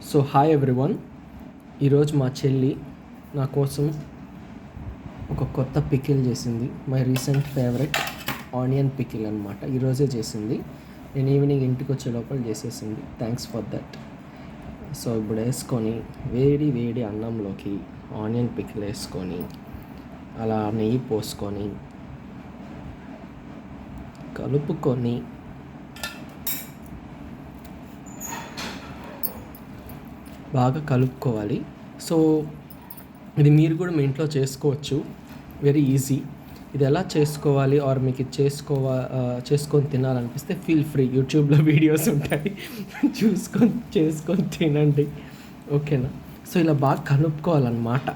So hi everyone, ఈరోజు మా చెల్లి నా కోసం ఒక కొత్త పికిల్ చేసింది. My recent favourite onion pickle అనమాట. ఈరోజే చేసింది. నేను ఈవినింగ్ ఇంటికి వచ్చే లోపల చేసేసింది. Thanks for that. సో ఇప్పుడు వేసుకొని వేడి వేడి అన్నంలోకి ఆనియన్ పికిల్ వేసుకొని అలా నెయ్యి పోసుకొని కలుపుకొని బాగా కలుపుకోవాలి. సో ఇది మీరు కూడా మీ ఇంట్లో చేసుకోవచ్చు, వెరీ ఈజీ. ఇది ఎలా చేసుకోవాలి ఆర్ మీకు ఇది చేసుకొని తినాలనిపిస్తే ఫీల్ ఫ్రీ, యూట్యూబ్లో వీడియోస్ ఉంటాయి, చేసుకొని తినండి, ఓకేనా. సో ఇలా బాగా కలుపుకోవాలన్నమాట.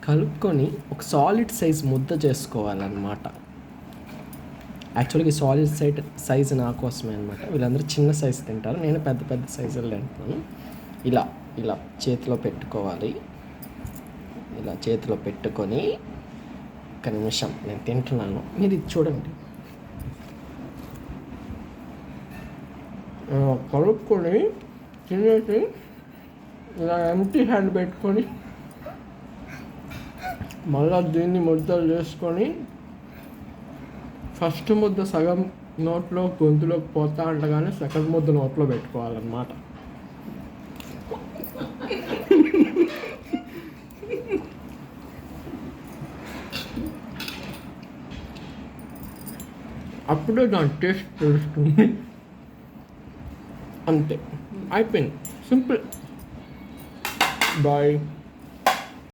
కలుపుకొని ఒక సాలిడ్ సైజ్ ముద్ద చేసుకోవాలన్నమాట. యాక్చువల్గా ఈ సాలిడ్ సైజ్ నా కోసమే అనమాట. వీళ్ళందరూ చిన్న సైజు తింటారు, నేను పెద్ద పెద్ద సైజులు తింటాను. ఇలా చేతిలో పెట్టుకోవాలి. ఇలా చేతిలో పెట్టుకొని ఒక నిమిషం నేను తింటున్నాను, మీరు ఇది చూడండి. కలుపుకొని తినేసి ఇలా ఎంటీ హ్యాండ్ పెట్టుకొని మళ్ళీ దీన్ని ముద్దలు చేసుకొని ఫస్ట్ ముద్ద సగం నోట్లో గొంతులోకి పోతా ఉండగానే సెకండ్ ముద్ద నోట్లో పెట్టుకోవాలన్నమాట. అప్పుడే దాని టేస్ట్ తెలుస్తుంది. అంతే, అయిపోయింది, సింపుల్. బాయ్.